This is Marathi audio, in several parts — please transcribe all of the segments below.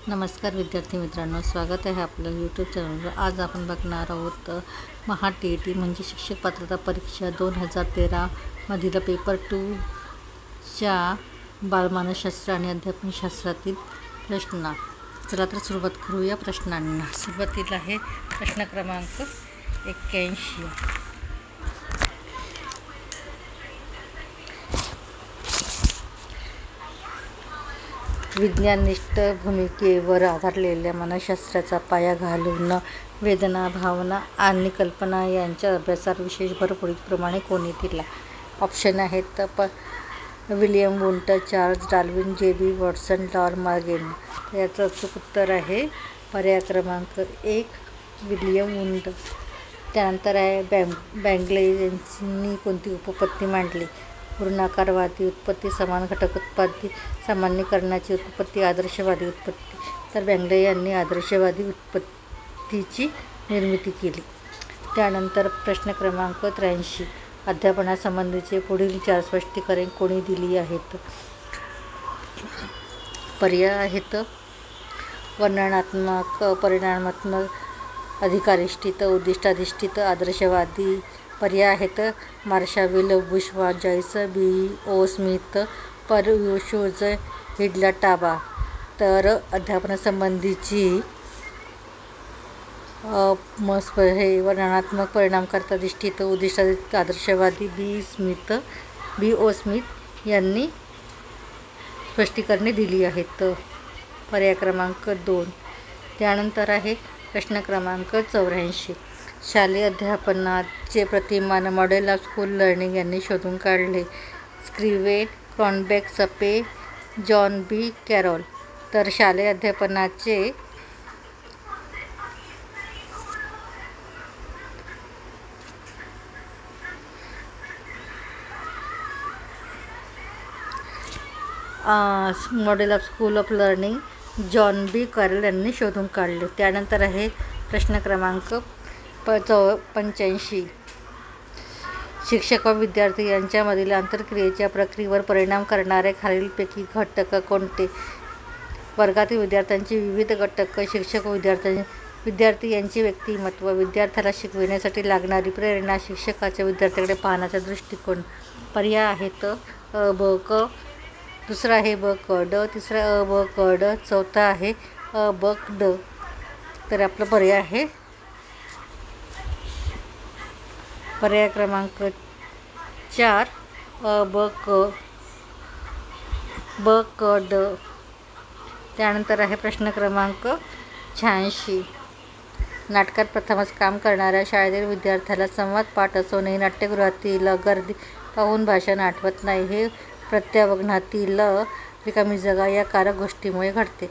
नमस्कार विद्यार्थी मित्रांनो, स्वागत आहे आपलं यूट्यूब चॅनलवर। आज आपण बघणार आहोत महा TET म्हणजे शिक्षक पात्रता परीक्षा 2013 मधील पेपर 2च्या बालमानसशास्त्र आणि अध्यापनशास्त्रातील प्रश्न। चला तर सुरुवात करूया प्रश्नांना। सुरुवातीला आहे प्रश्न क्रमांक 81। विज्ञाननिष्ठ भूमिकेवर आधारलेल्या मानसशास्त्राचा पाया घालून वेदना, भावना आणि कल्पना यांच्या अभ्यासावर विशेष भर पुढीलप्रमाणे कोणी दिला? ऑप्शन आहेत William Wundt, Charles Darwin, JB Watson, Lloyd Morgan. याचं अचूक उत्तर आहे पर्याय क्रमांक 1 विल्यम वुंट। त्यानंतर आहे बॅंगले यांनी कोणती उपपत्ती मांडली? पूर्णाकारवादी उत्पत्ती, समान घटक उत्पत्ती, सामान्यीकरणाची उत्पत्ती, आदर्शवादी उत्पत्ती। तर बॅंगले यांनी आदर्शवादी उत्पत्तीची निर्मिती केली। त्यानंतर प्रश्न क्रमांक 83 अध्यापनासंबंधीचे पुढील 4 स्पष्टीकरणे कोणी दिली आहेत? पर्याय आहेत वर्णनात्मक, परिमाणात्मक, अधिकारिष्ठित, उद्दिष्टाधिष्ठित, आदर्शवादी। पर्याय आहेत मार्शाविल, बुशवा, जॉयस, B.O. स्मिथ, परयुशोज, हिडला, टाबा। तर अध्यापनासंबंधीची हे वर्णनात्मक, परिणामकारक, उद्दिष्टाधिष्ठित, आदर्शवादी B.O. स्मिथ यांनी स्पष्टीकरणे दिली आहेत। पर्याय क्रमांक 2। त्यानंतर आहे प्रश्न क्रमांक 84 शालेय अध्यापनाचे प्रतिमान मॉडेल ऑफ स्कूल लर्निंग यांनी शोधून काढले? स्क्रिवेन, क्रॉनबेक, सपे, जॉन B. कॅरॉल। तर शालेय अध्यापनाचे model of school of learning John B. Carroll यांनी शोधून काढले। त्यानंतर आहे प्रश्न क्रमांक 85 शिक्षक व विद्यार्थी यांच्यामधील आंतरक्रियेच्या प्रक्रियेवर परिणाम करणारे खालीलपैकी घटक कोणते? वर्गातील विद्यार्थ्यांचे विविध घटक, शिक्षक व विद्यार्थी यांचे व्यक्तिमत्व, विद्यार्थ्याला शिकविण्यासाठी लागणारी प्रेरणा, शिक्षकाचा विद्यार्थ्याकडे पाहण्याचा दृष्टिकोन। पर्याय आहेत ब क, दुसरा आहे ब क ड, तिसरा ब क ड, चौथा आहे ब ड। तर आपला पर्याय आहे पर्याय क्रमांक 4 ब क ड। त्यानंतर आहे प्रश्न क्रमांक 86 नाटकात प्रथमच काम करणाऱ्या शाळेतील विद्यार्थ्याला संवाद पाठ असूनही नाट्यगृहातील गर्दी पाहून भाषण आठवत नाही, हे प्रत्यावधानातील रिकामी जागा या कारक गोष्टीमुळे घडते?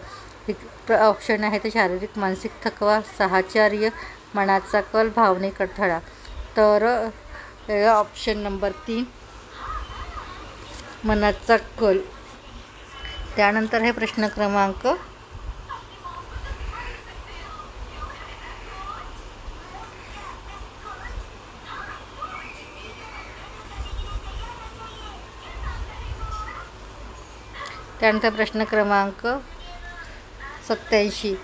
ऑप्शन आहेत शारीरिक, मानसिक थकवा, साहचर्य, मनाचा कल, भावनिक अडथळा। तर ऑप्शन नंबर 3 मनाचा कल। त्यानंतर हे प्रश्न क्रमांक 87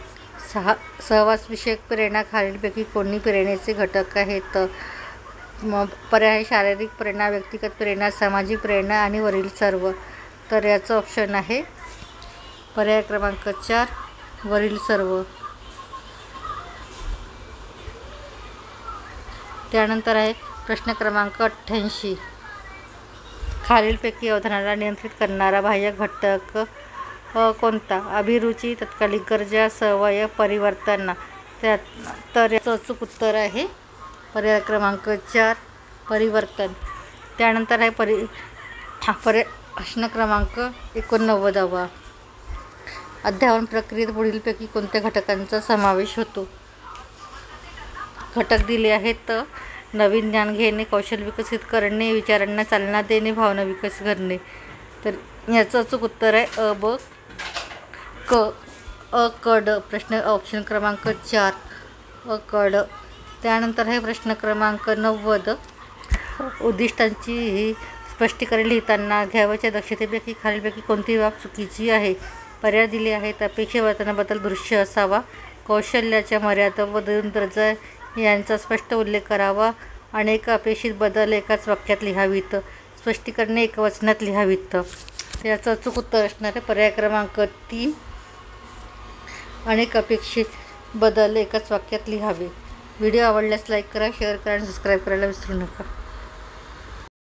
सहवासविषयक प्रेरणा खालीलपैकी कोणी प्रेरणेचे घटक आहेत? पर्याय शारीरिक प्रेरणा, व्यक्तिगत प्रेरणा, सामाजिक प्रेरणा आणि वरील सर्व। तर याचं ऑप्शन आहे पर्याय क्रमांक 4 वरील सर्व। त्यानंतर आहे प्रश्न क्रमांक 88 खालीलपैकी अवधानाला नियंत्रित करणारा बाह्य घटक कोणता? अभिरुची, तात्कालिक गरजा, सवय, परिवर्तन। तर याचं अचूक उत्तर आहे पर्याय क्रमांक 4 परिवर्तन। त्यानंतर आहे प्रश्न क्रमांक 89 अध्यापन प्रक्रियेत पुढीलपैकी कोणत्या घटकांचा समावेश होतो? घटक दिले आहेत नवीन ज्ञान घेणे, कौशल्य विकसित करणे, विचारांना चालना देणे, भावना विकसित करणे। तर याचं अचूक उत्तर आहे अ क ड। प्रश्न ऑप्शन क्रमांक 4 अ क ड। त्यानंतर आहे प्रश्न क्रमांक 90 उद्दिष्टांची स्पष्टीकरण लिहिताना घ्यावयाच्या दक्षतेपैकी खालीलपैकी कोणती बाब चुकीची आहे? पर्याय दिले आहेत. अपेक्षित वर्तनाबद्दल दृश्य असावा. कौशल्याच्या मर्यादा व दर्जा यांचा स्पष्ट उल्लेख करावा. अनेक अपेक्षित बदल एकाच वाक्यात लिहावीत. स्पष्टीकरणे एकवचनात लिहावीत. याचं अचूक उत्तर असणार आहे पर्याय क्रमांक 3. अनेक अपेक्षित बदल एकाच वाक्यात लिहावे. व्हिडिओ आवडल्यास लाईक करा, शेअर करा आणि सबस्क्राईब करायला विसरू नका.